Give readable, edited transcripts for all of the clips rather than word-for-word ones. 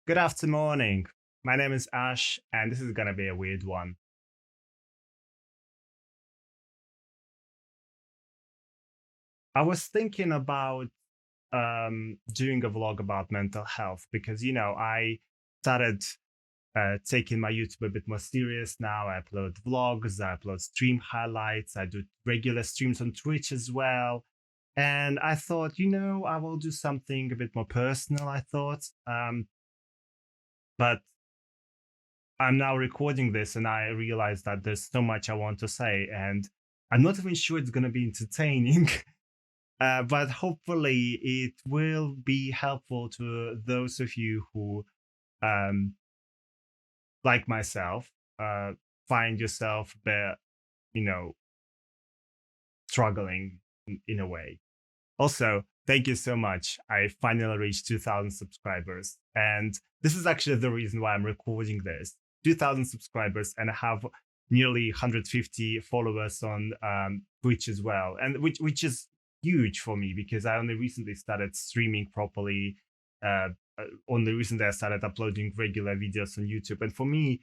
Good afternoon. My name is Ash, and this is gonna be a weird one. I was thinking about doing a vlog about mental health because I started taking my YouTube a bit more serious now. I upload vlogs, I upload stream highlights, I do regular streams on Twitch as well. And I thought, I will do something a bit more personal. I thought, but I'm now recording this and I realize that there's so much I want to say, and I'm not even sure it's going to be entertaining, but hopefully it will be helpful to those of you who, um, like myself, find yourself there, you know, struggling in a way. Also, thank you so much. I finally reached 2,000 subscribers. And this is actually the reason why I'm recording this. 2,000 subscribers, and I have nearly 150 followers on Twitch as well. And which is huge for me because I only recently started streaming properly. Uh, Only recently I started uploading regular videos on YouTube. And for me,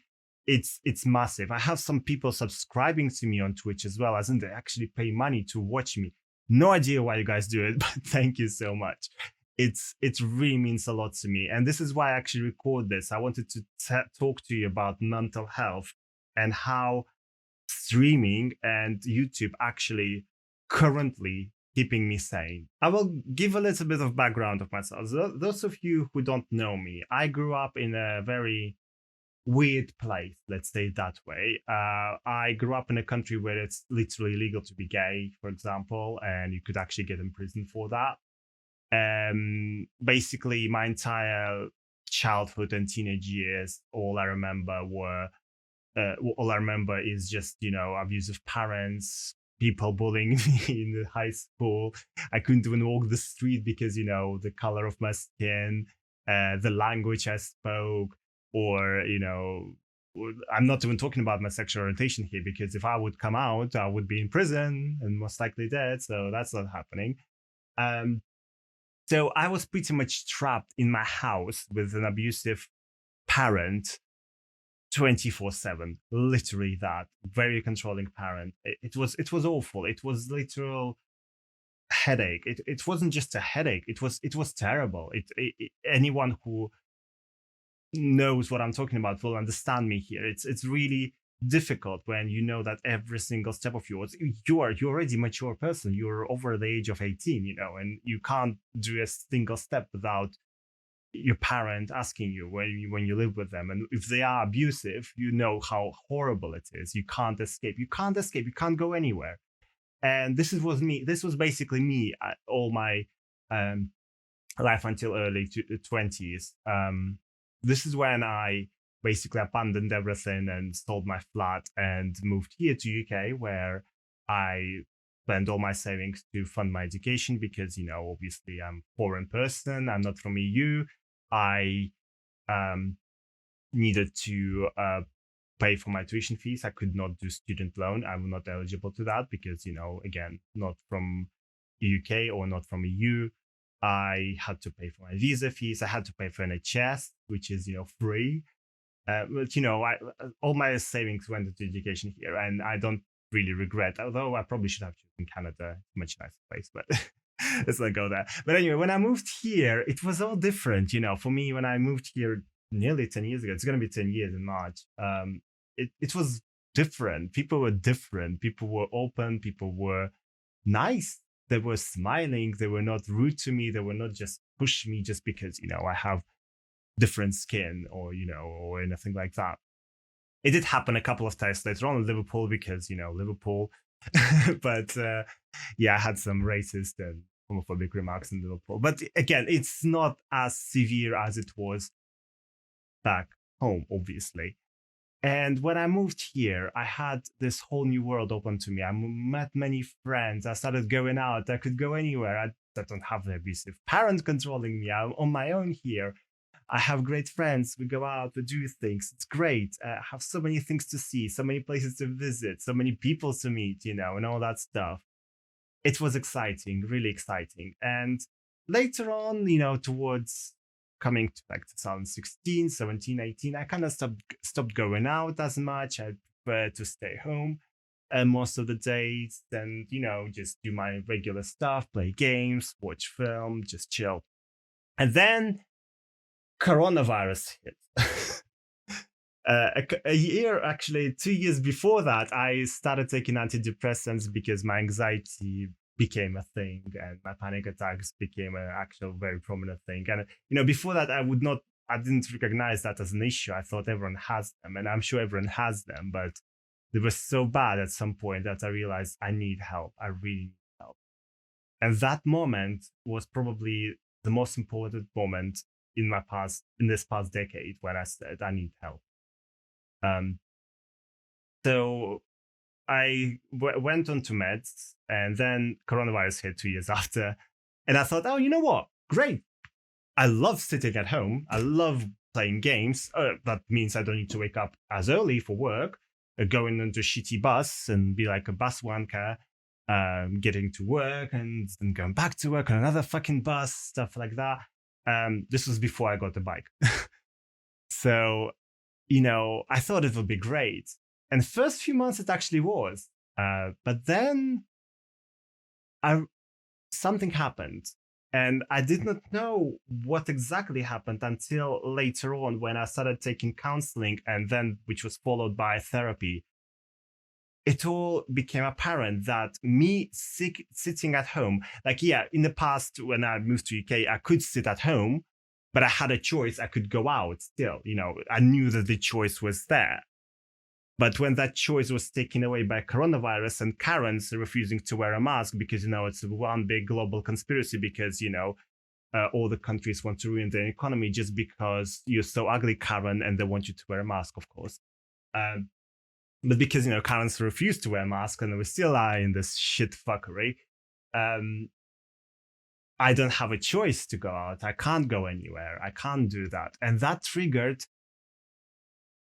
it's massive. I have some people subscribing to me on Twitch as well, as in they actually pay money to watch me. No idea why you guys do it, but thank you so much. It really means a lot to me, and this is why I actually record this. I wanted to talk to you about mental health and how streaming and YouTube actually currently keeping me sane. I will give a little bit of background of myself. Those of you who don't know me, I grew up in a very weird place, let's say it that way. I grew up in a country where it's literally illegal to be gay, for example, and you could actually get in prison for that. Basically, my entire childhood and teenage years, all I remember is just abusive parents, people bullying me in the high school. I couldn't even walk the street because the color of my skin, the language I spoke, or I'm not even talking about my sexual orientation here because if I would come out, I would be in prison and most likely dead. So that's not happening. Um, so I was pretty much trapped in my house with an abusive parent 24/7, literally that very controlling parent. It was awful. It was literal headache. It wasn't just a headache. It was terrible. Anyone who knows what I'm talking about will understand me here. It's really difficult when you know that every single step of yours, you're already a mature person. You're over the age of 18, and you can't do a single step without your parent asking you when you live with them. And if they are abusive, you know how horrible it is. You can't escape. You can't escape. You can't go anywhere. And was me. This was basically me all my um, life until early 20s. This is when I basically abandoned everything and sold my flat and moved here to UK, where I spent all my savings to fund my education because obviously I'm a foreign person. I'm not from EU. I um, needed to pay for my tuition fees. I could not do student loan. I'm not eligible to that because again, not from UK or not from EU. I had to pay for my visa fees. I had to pay for NHS, which is free. But all my savings went into education here, and I don't really regret. Although I probably should have chosen Canada, much nicer place, but let's not go there. But anyway, when I moved here, it was all different. For me, when I moved here nearly 10 years ago, it's going to be 10 years in March. It was different. People were different. People were open. People were nice. They were smiling. They were not rude to me. They were not just push me just because I have different skin or anything like that. It did happen a couple of times later on in Liverpool because Liverpool, but yeah, I had some racist and homophobic remarks in Liverpool. But again, it's not as severe as it was back home, obviously. And when I moved here, I had this whole new world open to me. I met many friends. I started going out. I could go anywhere. I don't have the abusive parent controlling me. I'm on my own here. I have great friends. We go out, we do things. It's great. I have so many things to see, so many places to visit, so many people to meet, and all that stuff. It was exciting, really exciting. And later on, towards coming to like 2016, 17, 18, I kind of stopped going out as much. I prefer to stay home most of the days and, just do my regular stuff, play games, watch film, just chill. And then coronavirus hit. A year, actually, 2 years before that, I started taking antidepressants because my anxiety became a thing and my panic attacks became an actual very prominent thing. And, before that, I didn't recognize that as an issue. I thought everyone has them, and I'm sure everyone has them, but they were so bad at some point that I realized I need help. I really need help. And that moment was probably the most important moment in this past decade when I said I need help. So I went on to meds, and then coronavirus hit 2 years after. And I thought, oh, you know what? Great. I love sitting at home. I love playing games. That means I don't need to wake up as early for work, going into a shitty bus and be like a bus wanker, getting to work and then going back to work on another fucking bus, stuff like that. This was before I got the bike. So, I thought it would be great. And the first few months it actually was. But then something happened. And I did not know what exactly happened until later on when I started taking counseling, and then which was followed by therapy. It all became apparent that me sitting at home, like, yeah, in the past when I moved to UK, I could sit at home, but I had a choice. I could go out still, I knew that the choice was there. But when that choice was taken away by coronavirus and Karens refusing to wear a mask because, it's one big global conspiracy because, all the countries want to ruin their economy just because you're so ugly, Karen, and they want you to wear a mask, of course. But because, Karens refuse to wear a mask and we still are in this shit fuckery, I don't have a choice to go out. I can't go anywhere. I can't do that. And that triggered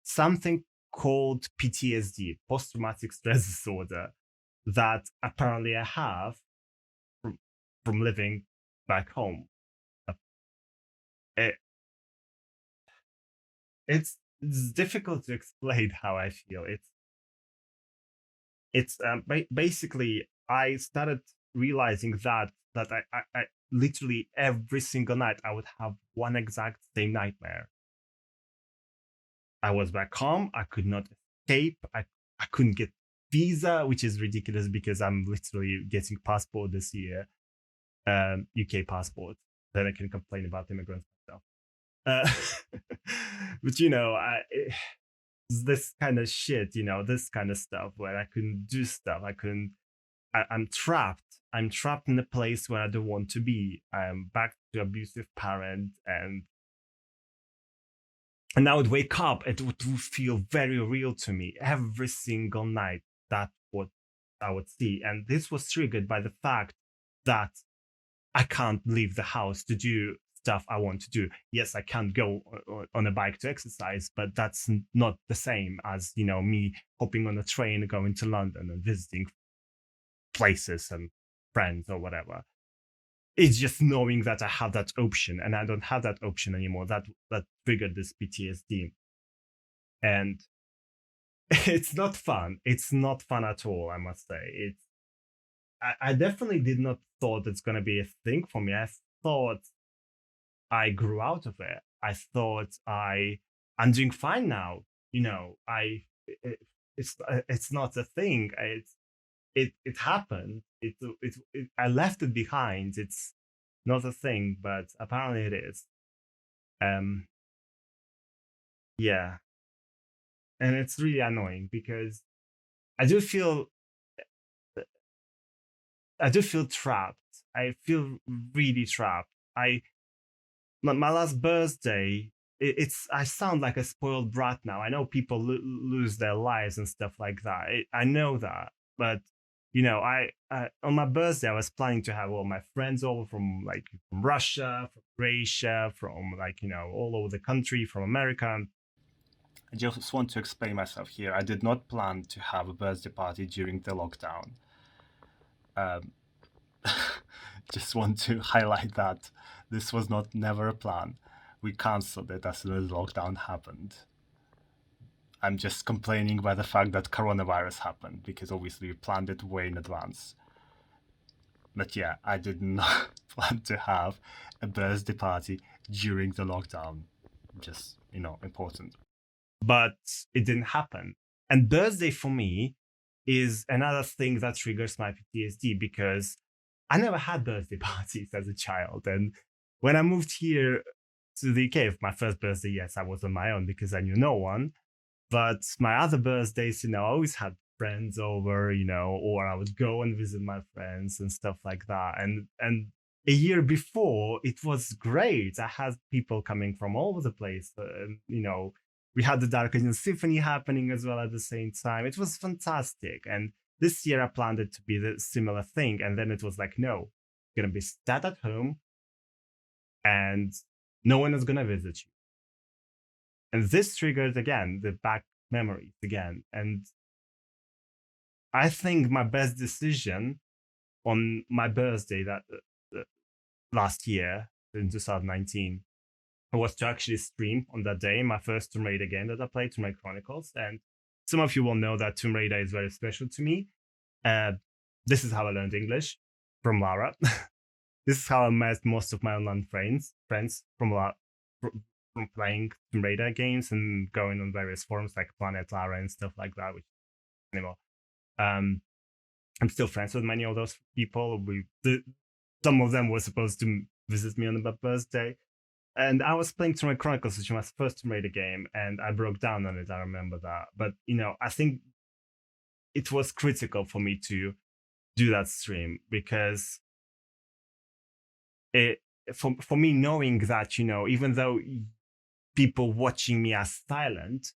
something called PTSD, post-traumatic stress disorder, that apparently I have from living back home. It's difficult to explain how I feel. It's basically I started realizing that I literally every single night I would have one exact same nightmare. I was back home. I could not escape. I couldn't get visa, which is ridiculous because I'm literally getting passport this year, UK passport. Then I can complain about immigrants and stuff. But this kind of shit, this kind of stuff where I couldn't do stuff. I'm trapped. I'm trapped in a place where I don't want to be. I'm back to abusive parent, and I would wake up. It would feel very real to me every single night. That's what I would see. And this was triggered by the fact that I can't leave the house to do stuff I want to do. Yes, I can't go on a bike to exercise, but that's not the same as, me hopping on a train, going to London and visiting places and friends or whatever. It's just knowing that I have that option, and I don't have that option anymore. That triggered this PTSD. And it's not fun. It's not fun at all, I must say. I definitely did not thought it's going to be a thing for me. I thought I grew out of it. I thought I'm doing fine now. It's not a thing. It happened. I left it behind. It's not a thing, but apparently it is. Yeah, and it's really annoying because I do feel trapped. I feel really trapped. My last birthday, I sound like a spoiled brat now. I know people lose their lives and stuff like that. I know that, but I on my birthday I was planning to have all my friends over from Russia, from Croatia, from all over the country, from America. I just want to explain myself here. I did not plan to have a birthday party during the lockdown. Just want to highlight that this was never a plan. we cancelled it as soon as lockdown happened. I'm just complaining by the fact that coronavirus happened because obviously we planned it way in advance. But yeah, I did not plan to have a birthday party during the lockdown. Just, important. But it didn't happen. And birthday for me is another thing that triggers my PTSD because I never had birthday parties as a child. And when I moved here to the UK, my first birthday, yes, I was on my own because I knew no one. But my other birthdays, I always had friends over, or I would go and visit my friends and stuff like that. And a year before, it was great. I had people coming from all over the place. We had the Dark Angel Symphony happening as well at the same time. It was fantastic. And this year I planned it to be the similar thing. And then it was like, no, you're going to be sat at home and no one is going to visit you. And this triggered again the back memories again. And I think my best decision on my birthday that last year in 2019 was to actually stream on that day my first Tomb Raider game that I played, Tomb Raider Chronicles. And some of you will know that Tomb Raider is very special to me. This is how I learned English from Lara. This is how I met most of my online friends from playing Tomb Raider games and going on various forums like Planet Lara and stuff like that, which anymore. I'm still friends with many of those people. Some of them were supposed to visit me on my birthday. And I was playing Tomb Raider Chronicles, which was my first Tomb Raider game, and I broke down on it. I remember that. But, I think it was critical for me to do that stream because for me, knowing that, even though people watching me are silent,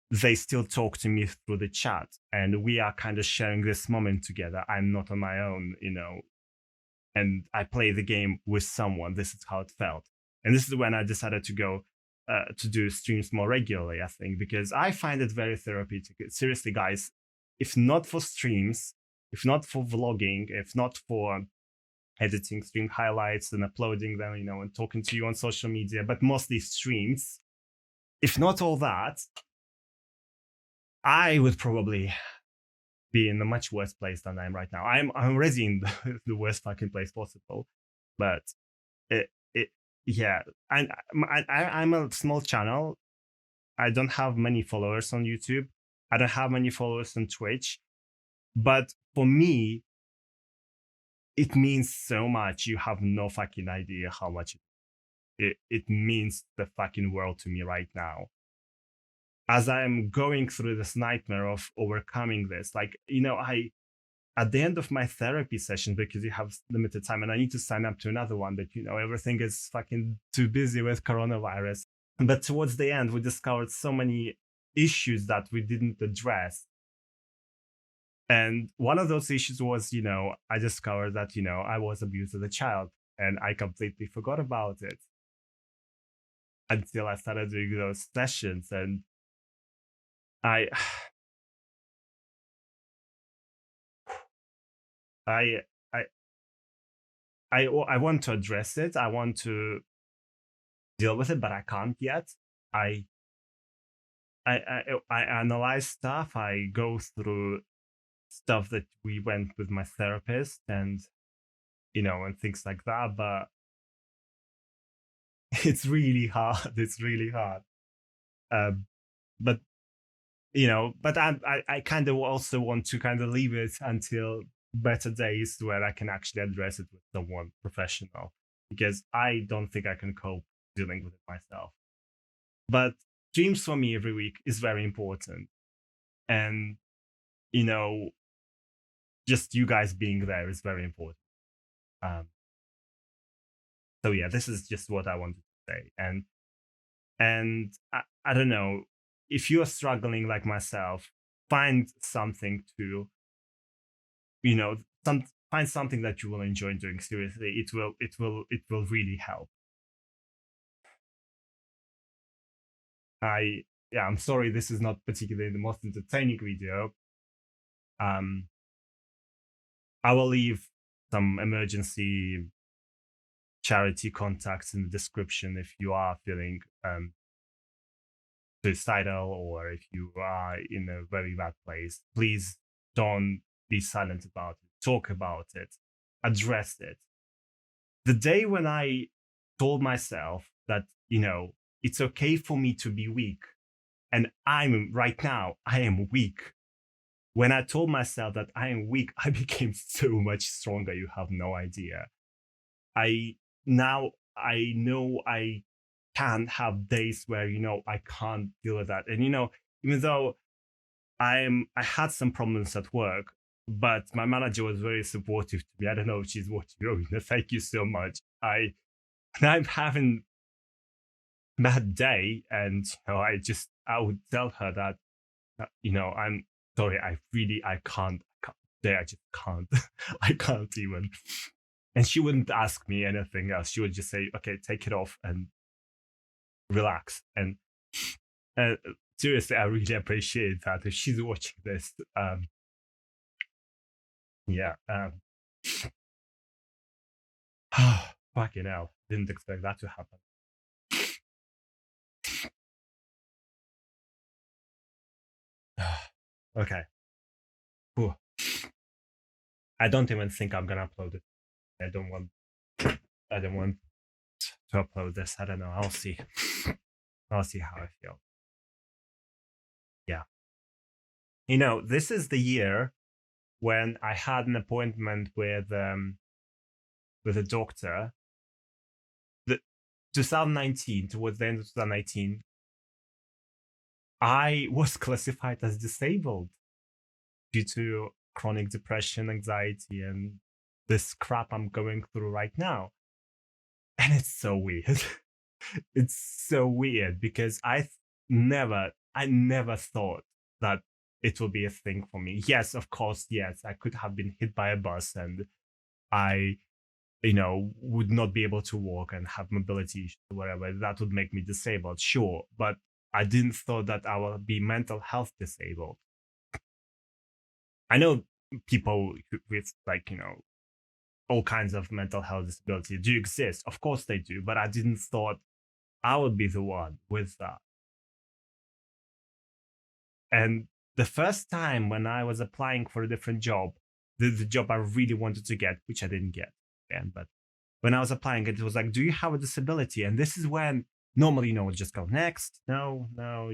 they still talk to me through the chat and we are kind of sharing this moment together. I'm not on my own, and I play the game with someone. This is how it felt. And this is when I decided to go to do streams more regularly, I think, because I find it very therapeutic. Seriously, guys, if not for streams, if not for vlogging, if not for editing stream highlights and uploading them, and talking to you on social media, but mostly streams, if not all that, I would probably be in a much worse place than I am right now. I'm already in the worst fucking place possible, but yeah. And I'm a small channel. I don't have many followers on YouTube. I don't have many followers on Twitch, but for me, it means so much. You have no fucking idea how much it means the fucking world to me right now. As I'm going through this nightmare of overcoming this, at the end of my therapy session, because you have limited time and I need to sign up to another one, but everything is fucking too busy with coronavirus. But towards the end, we discovered so many issues that we didn't address. And one of those issues was, I discovered that, I was abused as a child and I completely forgot about it until I started doing those sessions. And I want to address it. I want to deal with it, but I can't yet. I analyze stuff. I go through stuff that we went with my therapist and and things like that, but it's really hard. It's really hard. But but I kind of also want to kind of leave it until better days where I can actually address it with someone professional, because I don't think I can cope dealing with it myself. But streams for me every week is very important. And, just you guys being there is very important. So yeah, this is just what I wanted to say. And I don't know, if you're struggling like myself, find something to, find something that you will enjoy doing. Seriously, it will really help. I'm sorry, this is not particularly the most entertaining video. I will leave some emergency charity contacts in the description if you are feeling suicidal or if you are in a very bad place. Please don't be silent about it. Talk about it. Address it. The day when I told myself that, it's okay for me to be weak, and I am weak. When I told myself that I am weak, I became so much stronger. You have no idea. I Now I know I can have days where, I can't deal with that. And, even though I had some problems at work, but my manager was very supportive to me. I don't know if she's watching. Thank you so much. I'm having a bad day, and I would tell her that I'm sorry. I can't today. I just can't. I can't even. And she wouldn't ask me anything else. She would just say, "Okay, take it off and relax." And uh, seriously, I really appreciate that. If she's watching this, yeah. Fucking hell. Didn't expect that to happen. Okay. Whew. I don't even think I'm gonna upload it. I don't want I don't want to upload this. I don't know. I'll see. I'll see how I feel. Yeah. This is the year when I had an appointment with a doctor. The 2019, towards the end of 2019, I was classified as disabled due to chronic depression, anxiety, and this crap I'm going through right now. And it's so weird. It's so weird because I never thought that it will be a thing for me. Yes, of course, yes, I could have been hit by a bus and I, would not be able to walk and have mobility issues or whatever. That would make me disabled, sure. But I didn't thought that I will be mental health disabled. I know people with all kinds of mental health disability do exist. Of course they do, but I didn't thought I would be the one with that. And the first time when I was applying for a different job, the job I really wanted to get, which I didn't get again, but when I was applying, it was like, "Do you have a disability?" And this is when normally, just go next. No, no,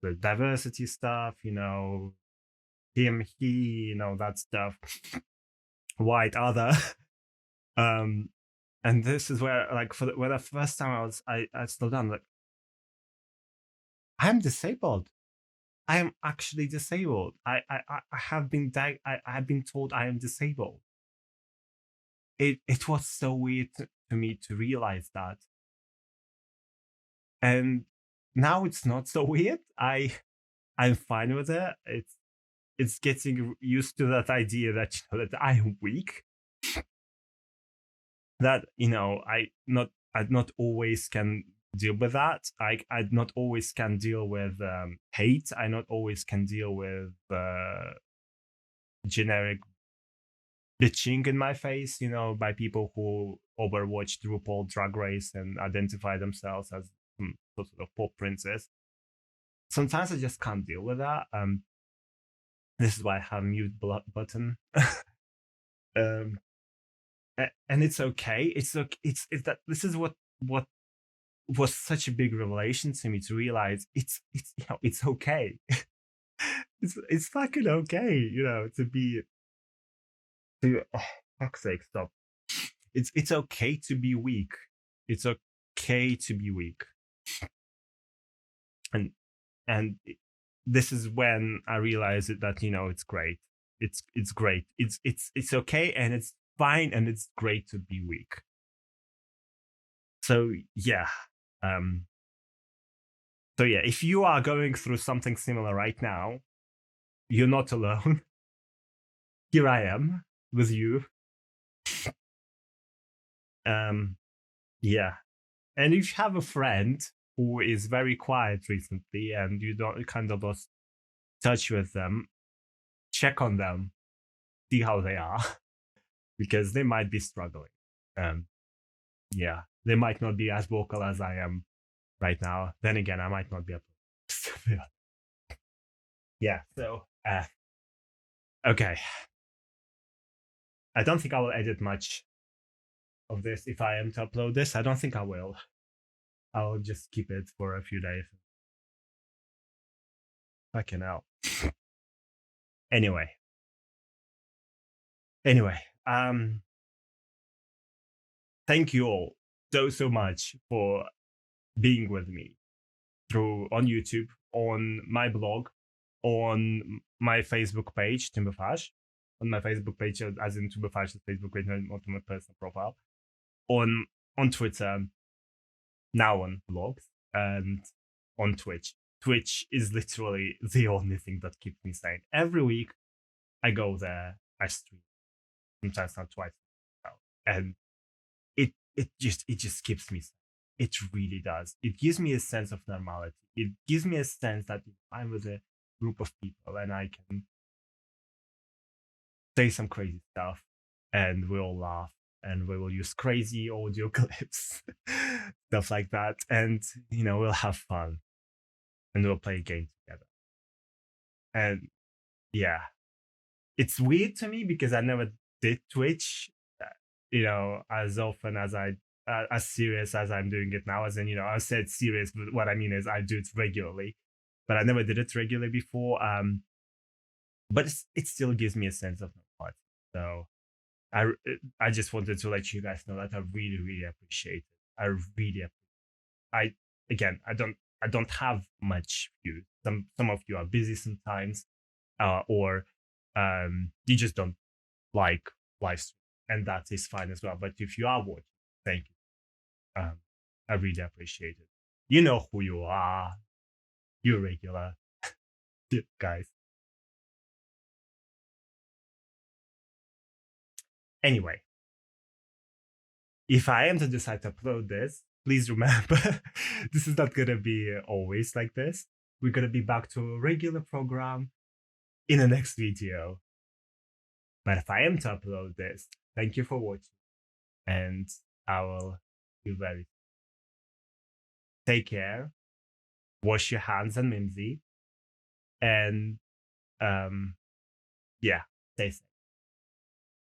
the diversity stuff, him, he, that stuff, white, other. um, and this is where, like, for the first time, I slowed down. Like, I'm disabled. I am actually disabled. I have been I've been told I am disabled. It was so weird to me to realize that, and now it's not so weird. I'm fine with it. It's getting used to that idea that that I am weak. That I not always can deal with that. I not always can deal with hate. I not always can deal with generic bitching in my face, by people who overwatch RuPaul Drag Race and identify themselves as some sort of pop princess. Sometimes I just can't deal with that. This is why I have a mute button. um, and it's okay. It's okay. It's that this is what was such a big revelation to me to realize it's okay. It's fucking okay, to be to oh, fuck's sake, stop. It's okay to be weak. It's okay to be weak. And this is when I realized that it's great. It's great. It's okay and it's fine and it's great to be weak. So yeah. Um so yeah, if you are going through something similar right now, you're not alone. Here I am with you. Yeah. And if you have a friend who is very quiet recently and you don't kind of lost touch with them, check on them, see how they are, because they might be struggling. Um, yeah, they might not be as vocal as I am right now. Then again, I might not be able. Yeah. So, okay. I don't think I will edit much of this if I am to upload this. I don't think I will. I'll just keep it for a few days. Fucking hell. Anyway. Anyway. Thank you all so much for being with me through on YouTube, on my blog, on my Facebook page, Timberfash, on my Facebook page, as in Timberfash's Facebook page, not on my personal profile, on Twitter, now on blogs, and on Twitch. Twitch is literally the only thing that keeps me sane. Every week, I go there, I stream, sometimes not twice, and it just keeps me sane. It really does. It gives me a sense of normality. It gives me a sense that I'm with a group of people and I can say some crazy stuff and we'll laugh and we will use crazy audio clips, stuff like that. And, we'll have fun and we'll play a game together. And yeah, it's weird to me because I never did Twitch, as often as serious as I'm doing it now. As in, I said serious, but what I mean is I do it regularly, but I never did it regularly before. But it still gives me a sense of normality. So I just wanted to let you guys know that I really, really appreciate it. I really, I again, I don't have much views. Some of you are busy sometimes, or you just don't like live stream, and that is fine as well. But if you are watching, thank you. I really appreciate it. You know who you are. You're regular guys. Anyway, if I am to decide to upload this, please remember this is not gonna be always like this. We're gonna be back to a regular program in the next video. But if I am to upload this, thank you for watching, and I will be very. Take care. Wash your hands and mimsy, and yeah, stay safe.